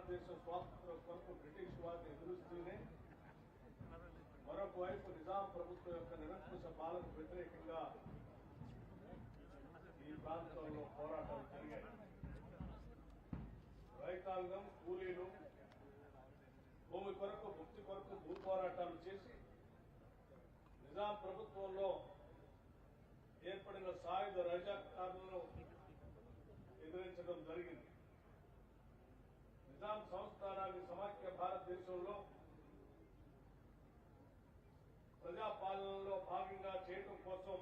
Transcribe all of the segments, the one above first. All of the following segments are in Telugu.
భారతదేశ స్వాతంత్ర్యం కొరకు బ్రిటిష్ వారిని ఎదురుస్తూనే మరొక వైపు నిజాం ప్రభుత్వం యొక్క నిరంకుశ పాలనకు వ్యతిరేకంగా ఈ ప్రాంతంలో పోరాటాలు జరిగాయి. రైతాంగం, కూలీలు భూమి కొరకు, ముక్తి కొరకు భూ పోరాటాలు చేసి నిజాం ప్రభుత్వంలో ఏర్పడిన సాయుధ రజాకారులను ఎదిరించడం జరిగింది. నిజాం సంస్థానాన్ని సమాఖ్య భారతదేశంలో ప్రజాపాలనలో భాగంగా చేయడం కోసం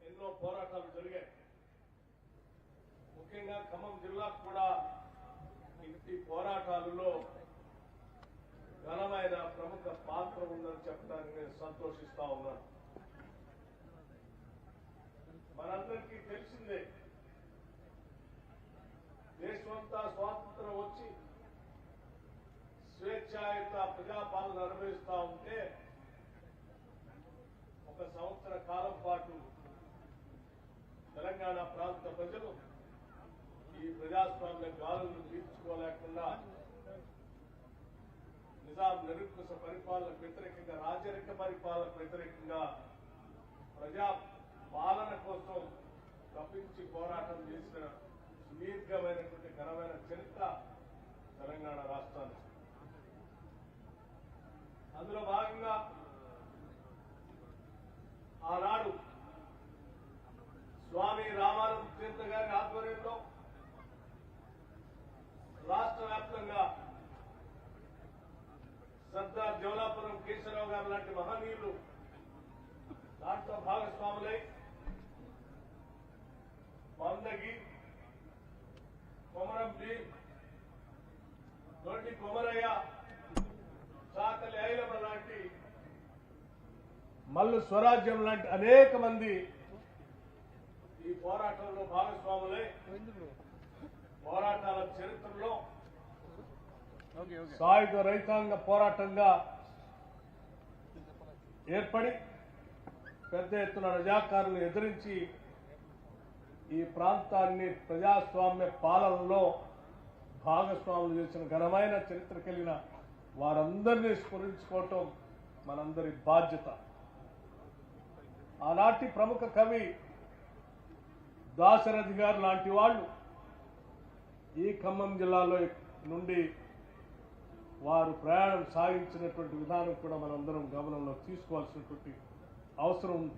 ఎన్నో పోరాటాలు జరిగాయి. ముఖ్యంగా ఖమ్మం జిల్లాకు కూడా ఈ పోరాటాలలో ఘనమైన ప్రముఖ పాత్ర ఉందని చెప్పడానికి నేను సంతోషిస్తా ఉన్నాను. మనందరికీ తెలిసిందే, దేశమంతా స్వాతంత్రం వచ్చి స్వేచ్ఛాయుత ప్రజాపాలన అనుభవిస్తూ ఉంటే 1 సంవత్సర కాలం పాటు తెలంగాణ ప్రాంత ప్రజలు ఈ ప్రజాస్వామ్య గాలులను తీర్చుకోలేకుండా నిజాం నిరంకుశ పరిపాలనకు వ్యతిరేకంగా, రాజరిక పరిపాలనకు వ్యతిరేకంగా ప్రజా పాలన కోసం తప్పించి పోరాటం చేసిన సుదీర్ఘమైనటువంటి ఘనమైన చరిత్ర తెలంగాణ రాష్ట్రానికి. అందులో భాగంగా ఆనాడు స్వామి రామానంద తీర్థ గారి ఆధ్వర్యంలో రాష్ట్ర వ్యాప్తంగా సర్దార్ జవలాపురం కేశవరావు గారు లాంటి మహనీయులు దాంట్లో భాగస్వాములై మందగి, కొమరం భీం, దొడ్డి కొమరయ్య, చాకలి ఐలమ్మ లాంటి, మల్లు స్వరాజ్యం లాంటి అనేక మంది ఈ పోరాటంలో భాగస్వాములై పోరాటాల చరిత్రలో సాయుధ రైతాంగ పోరాటంగా ఏర్పడి పెద్ద ఎత్తున రజాకారులను ఎదిరించి ఈ ప్రాంతాన్ని ప్రజాస్వామ్య పాలనలో భాగస్వాములు చేసిన ఘనమైన చరిత్ర కలిగిన వారందరినీ స్మరించుకోవటం మనందరి బాధ్యత. ఆనాటి ప్రముఖ కవి దాశరథి గారు లాంటి వాళ్ళు ఈ ఖమ్మం జిల్లాలో నుండి వారు ప్రయాణం సాగించినటువంటి విధానం కూడా మనందరం గమనంలో తీసుకోవాల్సినటువంటి అవసరం ఉంది.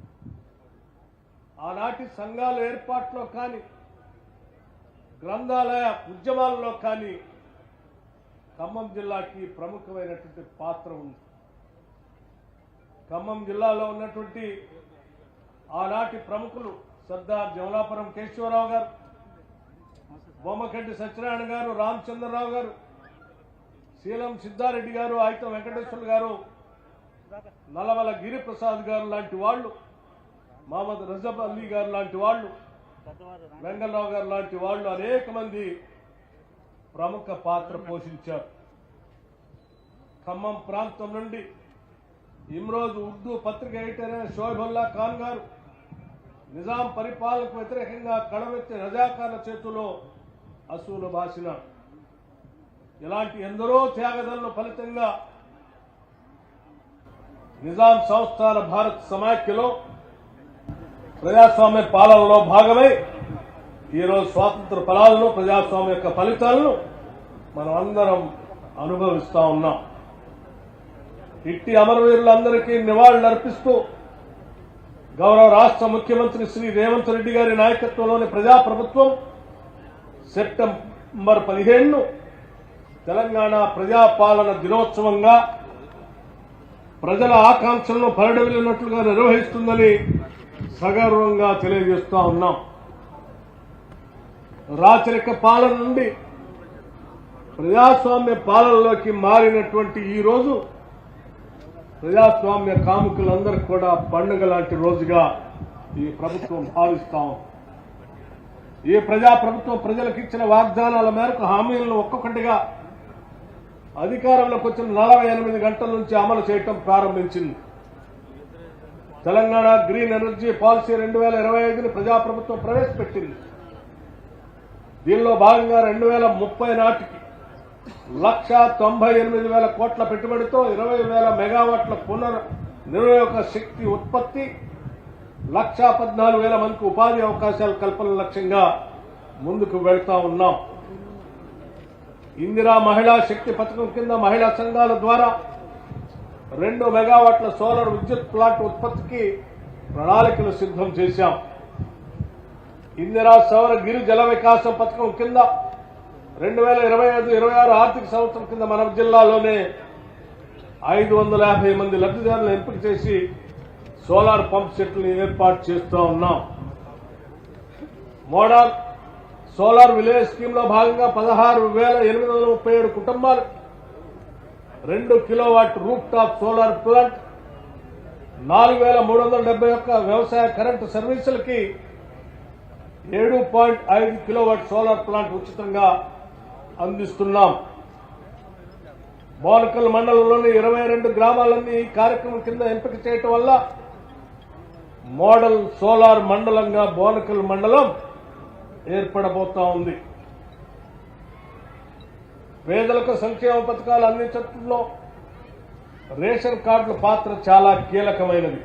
ఆనాటి సంఘాల ఏర్పాట్లో కానీ, గ్రంథాలయ ఉద్యమాలలో కానీ ఖమ్మం జిల్లాకి ప్రముఖమైనటువంటి పాత్ర ఉంది. ఖమ్మం జిల్లాలో ఉన్నటువంటి ఆనాటి ప్రముఖులు సర్దార్ జవలాపురం కేశవరావు గారు, బొమ్మకంటి సత్యనారాయణ గారు, రామచంద్రరావు గారు, శీలం సిద్ధారెడ్డి గారు, ఆయితం వెంకటేశ్వర గారు, నల్లమల గిరిప్రసాద్ గారు లాంటి వాళ్ళు, మహమ్మద్ రజబ్ అలీ గారు లాంటి వాళ్ళు, వెంగళరావు గారు లాంటి వాళ్ళు అనేక మంది ప్రముఖ పాత్ర పోషించారు. ఖమ్మం ప్రాంతం నుండి ఇమ్రోజ్ ఉర్దూ పత్రిక ఎడిటర్ అయిన షోయబుల్లా ఖాన్ గారు నిజాం పరిపాలనకు వ్యతిరేకంగా కడవెత్తి రజాకార్ల చేతుల్లో అసూలు బాసినారు. ఇలాంటి ఎందరో త్యాగదల ఫలితంగా నిజాం సంస్థాన భారత సమాఖ్యలో ప్రజాస్వామ్య పాలనలో భాగమై ఈరోజు స్వాతంత్ర ఫలాలను, ప్రజాస్వామ్య యొక్క ఫలితాలను మనం అందరం అనుభవిస్తా ఉన్నాం. ఇట్టి అమరవీరులందరికీ నివాళులర్పిస్తూ గౌరవ రాష్ట్ర ముఖ్యమంత్రి శ్రీ రేవంత్ రెడ్డి గారి నాయకత్వంలోని ప్రజాప్రభుత్వం సెప్టెంబర్ 15 తెలంగాణ ప్రజాపాలన దినోత్సవంగా ప్రజల ఆకాంక్షలను పరిడవిల్లినట్లుగా నిర్వహిస్తుందని సగర్వంగా తెలియజేస్తా ఉన్నాం. రాచరిక పాలన నుండి ప్రజాస్వామ్య పాలనలోకి మారినటువంటి ఈ రోజు ప్రజాస్వామ్య కాముకులందరికీ కూడా పండుగ లాంటి రోజుగా ఈ ప్రభుత్వం భావిస్తాం. ఈ ప్రజాప్రభుత్వం ప్రజలకు ఇచ్చిన వాగ్దానాల మేరకు హామీలను ఒక్కొక్కటిగా అధికారంలోకి వచ్చిన 48 గంటల నుంచి అమలు చేయటం ప్రారంభించింది. తెలంగాణ గ్రీన్ ఎనర్జీ పాలసీ 2025ని ప్రజాప్రభుత్వం ప్రవేశపెట్టింది. దీనిలో భాగంగా 2030 నాటికి 1,98,000 కోట్ల పెట్టుబడితో 20,000 మెగావాట్ల పునర్వినియోగ శక్తి ఉత్పత్తి, 1,14,000 మందికి ఉపాధి అవకాశాల కల్పన లక్ష్యంగా ముందుకు వెళ్తా ఉన్నాం. ఇందిరా మహిళా శక్తి పథకం కింద మహిళా సంఘాల ద్వారా 2 మెగావాట్ల సోలార్ విద్యుత్ ప్లాంట్ ఉత్పత్తికి ప్రణాళికలు సిద్ధం చేశాం. ఇందిరా సౌర గిరి జల వికాసం పథకం కింద 2025-26 ఆర్థిక సంవత్సరం కింద మన జిల్లాలోనే 550 మంది లబ్ధిదారులను ఎంపిక చేసి సోలార్ పంప్ సెట్లను ఏర్పాటు చేస్తూ ఉన్నాం. మోడల్ సోలార్ విలేజ్ స్కీమ్ లో భాగంగా 16,837 కుటుంబాలు 2 kilowatt roof top solar plant, 4,371 వ్యవసాయ కరెంటు సర్వీసులకి 7.5 కిలోవాట్ సోలార్ ప్లాంట్ ఉచితంగా అందిస్తున్నాం. బోనకల్ మండలంలోని 22 గ్రామాలన్నీ ఈ కార్యక్రమం కింద ఎంపిక చేయటం వల్ల మోడల్ సోలార్ మండలంగా బోనకల్ మండలం ఏర్పడబోతా ఉంది. పేదలకు సంక్షేమ పథకాలు అందించడంలో రేషన్ కార్డుల పాత్ర చాలా కీలకమైనది.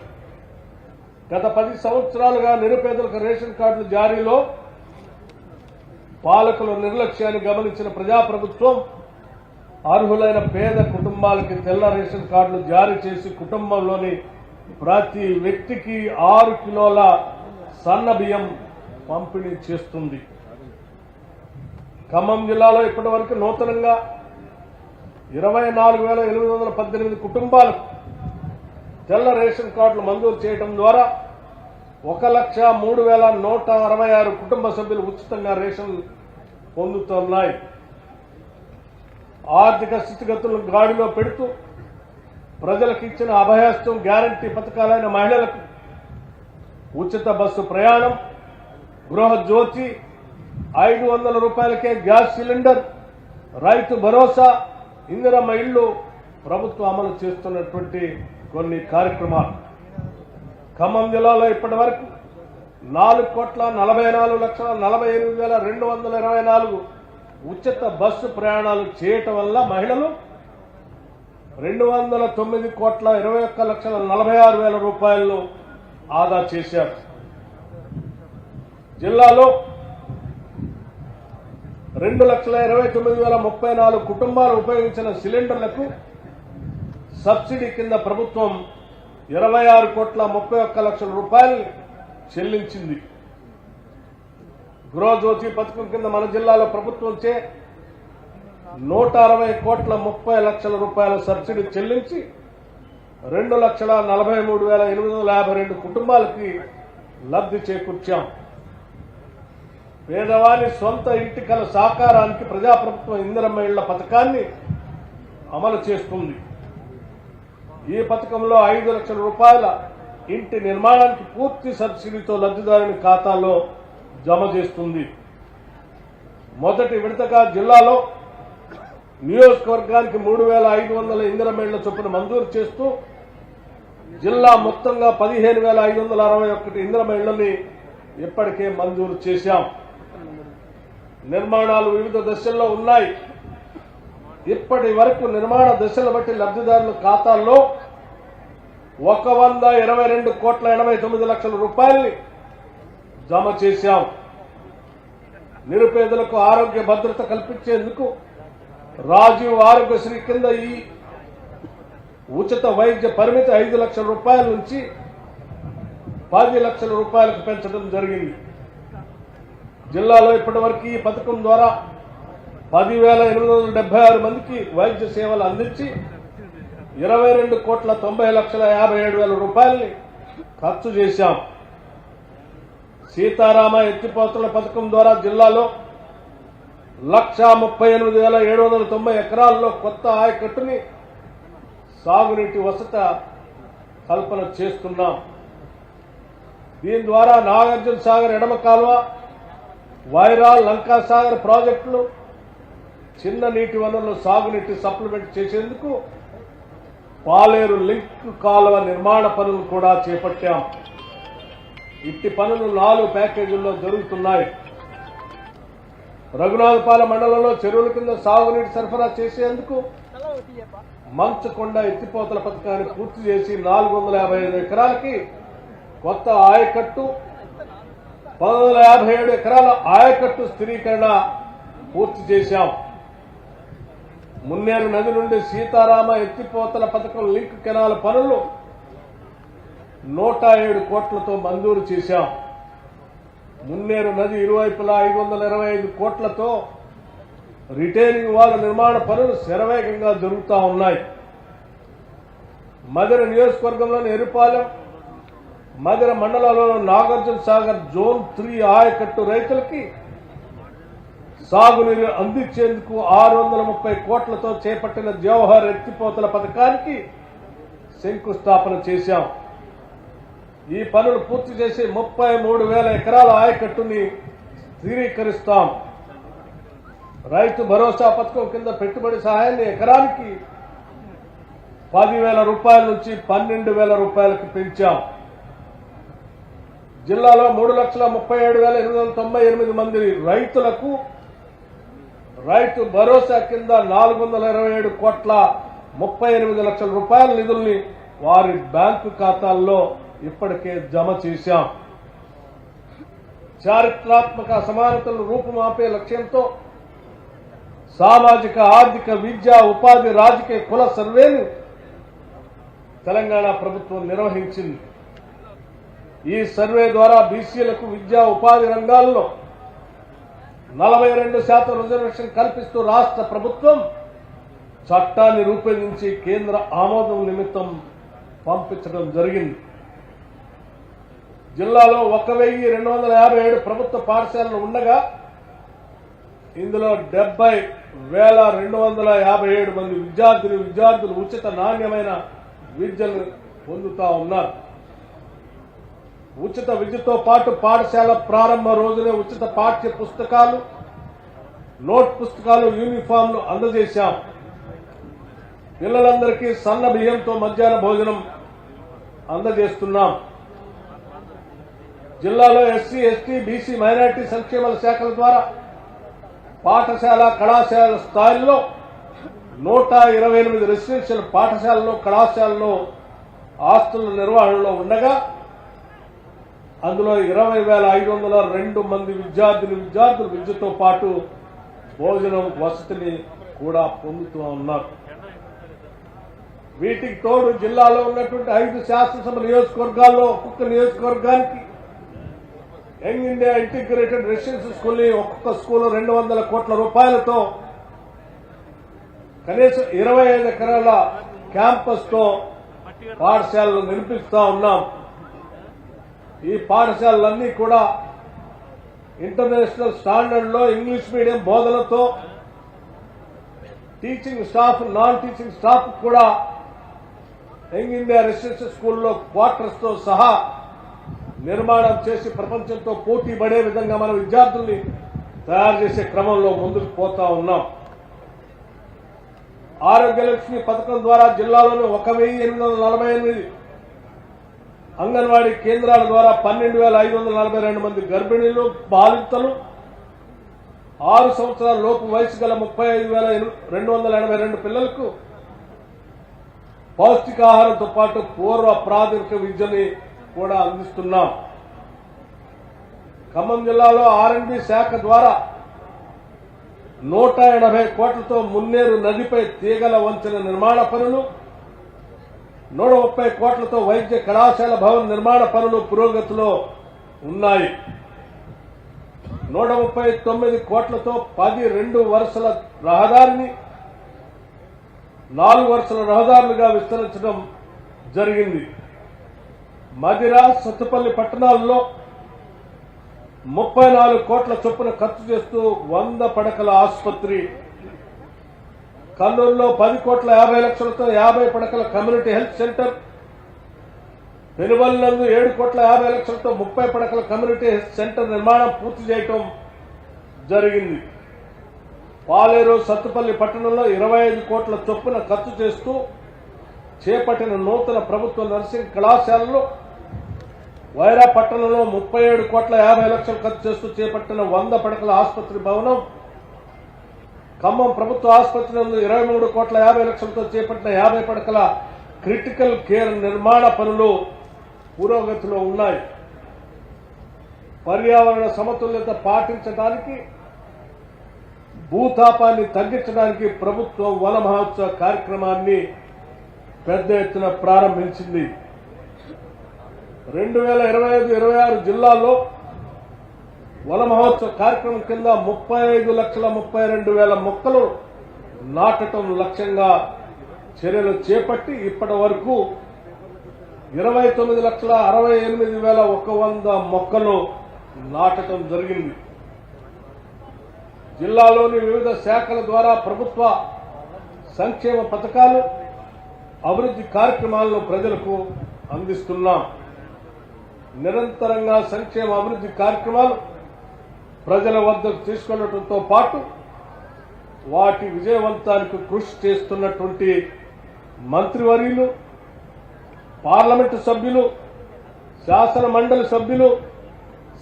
గత 10 సంవత్సరాలుగా నిరుపేదలకు రేషన్ కార్డుల జారీలో పాలకుల నిర్లక్ష్యాన్ని గమనించిన ప్రజాప్రభుత్వం అర్హులైన పేద కుటుంబాలకి తెల్ల రేషన్ కార్డులు జారీ చేసి కుటుంబంలోని ప్రతి వ్యక్తికి 6 కిలోల సన్న బియ్యం పంపిణీ చేస్తుంది. ఖమ్మం జిల్లాలో ఇప్పటి వరకు నూతనంగా 24,818 కుటుంబాలకు తెల్ల రేషన్ కార్డులు మంజూరు చేయడం ద్వారా 1,03,166 కుటుంబ సభ్యులు ఉచితంగా రేషన్ పొందుతున్నాయి. ఆర్థిక స్థితిగతులను గాడిలో పెడుతూ ప్రజలకు ఇచ్చిన అభయహస్తం గ్యారంటీ పథకాలైన మహిళలకు ఉచిత బస్సు ప్రయాణం, గృహ జ్యోతి, 500 రూపాయలకే గ్యాస్ సిలిండర్, రైతు భరోసా, ఇందిరమ్మ ఇళ్లు ప్రభుత్వం అమలు చేస్తున్నటువంటి కొన్ని కార్యక్రమాలు. ఖమ్మం జిల్లాలో ఇప్పటి వరకు 4,44,48,224 ఉచిత బస్సు ప్రయాణాలు చేయటం వల్ల మహిళలు 209,21,46,000 రూపాయలను ఆదా చేశారు. జిల్లాలో 2,29,034 కుటుంబాలు ఉపయోగించిన సిలిండర్లకు సబ్సిడీ కింద ప్రభుత్వం 26,31,00,000 రూపాయలు చెల్లించింది. గృహజ్యోతి పథకం కింద మన జిల్లాలో ప్రభుత్వంచే 160,30,00,000 రూపాయల సబ్సిడీ చెల్లించి 2,43,852 కుటుంబాలకి లబ్ధి చేకూర్చాం. పేదవాని సొంత ఇంటి కల సాకారానికి ప్రజాప్రభుత్వం ఇందిరమ్మ ఇళ్ల పథకాన్ని అమలు చేస్తుంది. ఈ పథకంలో 5 లక్షల రూపాయల ఇంటి నిర్మాణానికి పూర్తి సబ్సిడీతో లబ్ధిదారుని ఖాతాలో జమ చేస్తుంది. మొదటి విడతగా జిల్లాలో నియోజకవర్గానికి 3,500 ఇందిరమ్మ ఇళ్ల చొప్పున మంజూరు చేస్తూ జిల్లా మొత్తంగా 15,561 ఇందిరమ్మ ఇళ్లని ఇప్పటికే మంజూరు చేశాం. నిర్మాణాలు వివిధ దశల్లో ఉన్నాయి. ఇప్పటి వరకు నిర్మాణ దశలు బట్టి లబ్ధిదారుల ఖాతాల్లో 122,89,00,000 రూపాయల్ని జమ చేశాం. నిరుపేదలకు ఆరోగ్య భద్రత కల్పించేందుకు రాజీవ్ ఆరోగ్యశ్రీ కింద ఈ ఉచిత వైద్య పరిమితి 5 లక్షల రూపాయల నుంచి 10 లక్షల రూపాయలకు పెంచడం జరిగింది. జిల్లాలో ఇప్పటి వరకు ఈ పథకం ద్వారా 10,876 మందికి వైద్య సేవలు అందించి 22,90,57,000 రూపాయలని ఖర్చు చేశాం. సీతారామ ఎత్తిపోతల పథకం ద్వారా జిల్లాలో 1,38,790 ఎకరాల్లో కొత్త ఆయకట్టుని సాగునీటి వసత కల్పన చేస్తున్నాం. దీని ద్వారా నాగార్జున సాగర్ ఎడమ కాలువ, వైరా, లంకా సాగర్ ప్రాజెక్టులు చిన్న నీటి వనరులు సాగునీటి సప్లిమెంట్ చేసేందుకు పాలేరు లింక్ కాలువ నిర్మాణ పనులు కూడా చేపట్టాం. ఇట్టి పనులు 4 ప్యాకేజీల్లో జరుగుతున్నాయి. రఘునాథపాలెం మండలంలో చెరువుల కింద సాగునీటి సరఫరా చేసేందుకు మంచకొండ ఎత్తిపోతల పథకాన్ని పూర్తి చేసి 455 ఎకరాలకి కొత్త ఆయకట్టు, 157 ఎకరాల ఆయకట్టు స్థిరీకరణ పూర్తి చేశాం. మున్నేరు నది నుండి సీతారామ ఎత్తిపోతల పథకం లింక్ కెనాల్ పనులు 107 కోట్లతో మంజూరు చేశాం. మున్నేరు నది ఇరువైపులా 525 కోట్లతో రిటైనింగ్ వాల్ నిర్మాణ పనులు శరవేగంగా జరుగుతూ ఉన్నాయి. మధిర నియోజకవర్గంలోని ఎరుపాలెం, మధిర మండలంలో నాగార్జున సాగర్ జోన్ 3 ఆయకట్టు రైతులకి సాగునీరు అందించేందుకు 630 కోట్లతో చేపట్టిన జవహర్ ఎత్తిపోతల పథకానికి శంకుస్థాపన చేశాం. ఈ పనులు పూర్తి చేసి 33,000 ఎకరాల ఆయకట్టుని స్థిరీకరిస్తాం. రైతు భరోసా పథకం కింద పెట్టుబడి సహాయాన్ని ఎకరానికి 10,000 రూపాయల నుంచి 12,000 రూపాయలకు పెంచాం. జిల్లాలో 3,37,898 మంది రైతులకు రైతు భరోసా కింద 427 కోట్ల 38 లక్షల రూపాయల నిధుల్ని వారి బ్యాంకు ఖాతాల్లో ఇప్పటికే జమ చేశాం. చారిత్రాత్మక సమానతలను రూపుమాపే లక్ష్యంతో సామాజిక, ఆర్థిక, విద్యా, ఉపాధి, రాజకీయ, కుల సర్వేను తెలంగాణ ప్రభుత్వం నిర్వహించింది. ఈ సర్వే ద్వారా బీసీలకు విద్యా, ఉపాధి రంగాల్లో 42% రిజర్వేషన్ కల్పిస్తూ రాష్ట్ర ప్రభుత్వం చట్టాన్ని రూపొందించి కేంద్ర ఆమోదం నిమిత్తం పంపించడం జరిగింది. జిల్లాలో 1,257 ప్రభుత్వ పాఠశాలలు ఉండగా ఇందులో 70,257 మంది విద్యార్థులు ఉచిత నాణ్యమైన విద్యను పొందుతా ఉన్నారు. ఉచిత విద్యతో పాటు పాఠశాల ప్రారంభ రోజునే ఉచిత పాఠ్య పుస్తకాలు, నోట్ పుస్తకాలు, యూనిఫామ్లు అందజేశాం. పిల్లలందరికీ సన్న బియ్యంతో మధ్యాహ్న భోజనం అందజేస్తున్నాం. జిల్లాలో ఎస్సీ, ఎస్టీ, బీసీ, మైనారిటీ సంక్షేమ శాఖల ద్వారా పాఠశాల, కళాశాల స్థాయిలో 128 రెసిడెన్షియల్ పాఠశాలలో, కళాశాలలో ఆస్తుల నిర్వహణలో ఉండగా అందులో 20,502 మంది విద్యార్థులు విద్యతో పాటు భోజనం వసతిని కూడా పొందుతూ ఉన్నారు. వీటికి తోడు జిల్లాలో ఉన్నటువంటి 5 శాసనసభ నియోజకవర్గాల్లో ఒక్కొక్క నియోజకవర్గానికి యంగ్ ఇండియా ఇంటిగ్రేటెడ్ రెసిడెన్షియల్ స్కూల్ని ఒక్కొక్క స్కూలు 200 కోట్ల రూపాయలతో కనీసం 25 ఎకరాల క్యాంపస్ తో పాఠశాలలు నిర్మిస్తా ఉన్నాం. ఈ పాఠశాలలన్నీ కూడా ఇంటర్నేషనల్ స్టాండర్డ్ లో ఇంగ్లీష్ మీడియం బోధనతో teaching staff, non teaching staff కూడా యంగ్ ఇండియా రెసిడెన్షియల్ స్కూల్లో క్వార్టర్స్ తో సహా నిర్మాణం చేసి ప్రపంచంతో పోటీ పడే విధంగా మన విద్యార్థుల్ని తయారు చేసే క్రమంలో ముందుకు పోతా ఉన్నాం. ఆరోగ్యలక్ష్మి పథకం ద్వారా జిల్లాలోని 1,848 అంగన్వాడీ కేంద్రాల ద్వారా 12,542 మంది గర్భిణీలు, బాలింతలు, 6 సంవత్సరాల లోపు వయసు గల 35,282 పిల్లలకు పౌష్టికాహారంతో పాటు పూర్వ ప్రాథమిక విద్యని కూడా అందిస్తున్నాం. ఖమ్మం జిల్లాలో R&D శాఖ ద్వారా 180 కోట్లతో మున్నేరు నదిపై తీగల వంతెన నిర్మాణ పనులు, 130 కోట్లతో వైద్య కళాశాల భవన నిర్మాణ పనులు పురోగతిలో ఉన్నాయి. 139 కోట్లతో 10 2 వరుసల రహదారిని 4 వరుసల రహదారులుగా విస్తరించడం జరిగింది. మధిర, సత్తుపల్లి పట్టణాల్లో 34 కోట్ల చొప్పున ఖర్చు చేస్తూ 100 పడకల ఆసుపత్రి, కల్లూరులో 10 కోట్ల 50 లక్షలతో 50 పడకల కమ్యూనిటీ హెల్త్ సెంటర్, పెనుబల్లినందు 7 కోట్ల 50 లక్షలతో 30 పడకల కమ్యూనిటీ హెల్త్ సెంటర్ నిర్మాణం పూర్తి చేయడం జరిగింది. పాలేరు, సత్తుపల్లి పట్టణంలో 25 కోట్ల చొప్పున ఖర్చు చేస్తూ చేపట్టిన నూతన ప్రభుత్వ నర్సింగ్ కళాశాలలో, వైరా పట్టణంలో 37 కోట్ల 50 లక్షలు ఖర్చు చేస్తూ చేపట్టిన 100 పడకల ఆసుపత్రి భవనం ఖమ్మం ప్రభుత్వ ఆసుపత్రి నందు 23,50,00,000తో చేపట్టిన 50 పడకల క్రిటికల్ కేర్ నిర్మాణ పనులు పురోగతిలో ఉన్నాయి. పర్యావరణ సమతుల్యత పాటించడానికి, భూతాపాన్ని తగ్గించడానికి ప్రభుత్వం వన మహోత్సవ కార్యక్రమాన్ని పెద్ద ఎత్తున ప్రారంభించింది. 2025-26 జిల్లాల్లో వన మహోత్సవ కార్యక్రమం కింద 35,32,000 మొక్కలు నాటడం లక్ష్యంగా చర్యలు చేపట్టి ఇప్పటి వరకు 29,68,100 మొక్కలు నాటడం జరిగింది. జిల్లాలోని వివిధ శాఖల ద్వారా ప్రభుత్వ సంక్షేమ పథకాలు, అభివృద్ధి కార్యక్రమాలను ప్రజలకు అందిస్తున్నాం. నిరంతరంగా సంక్షేమ అభివృద్ధి కార్యక్రమాలు ప్రజల వద్దకు తీసుకెళ్లడంతో పాటు వాటి విజయవంతానికి కృషి చేస్తున్నటువంటి మంత్రివర్యులు, పార్లమెంటు సభ్యులు, శాసన మండలి సభ్యులు,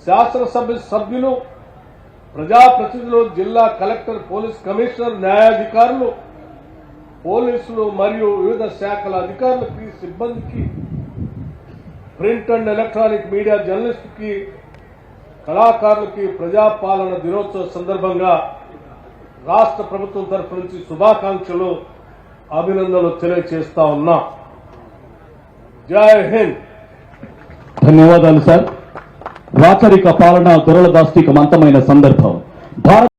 శాసనసభ సభ్యులు, ప్రజాప్రతినిధులు, జిల్లా కలెక్టర్, పోలీస్ కమిషనర్, న్యాయాధికారులు, పోలీసులు మరియు వివిధ శాఖల అధికారులకి, సిబ్బందికి, ప్రింట్ అండ్ ఎలక్ట్రానిక్ మీడియా జర్నలిస్టుకి, కళాకారులకి ప్రజాపాలన దినోత్సవ సందర్భంగా రాష్ట్ర ప్రభుత్వం తరఫు నుంచి శుభాకాంక్షలు, అభినందనలు తెలియజేస్తా ఉన్నాం. జై హింద్. ధన్యవాదాలు సార్. రాచరిక పాలన దురల దాష్టికం అంతమైన సందర్భం.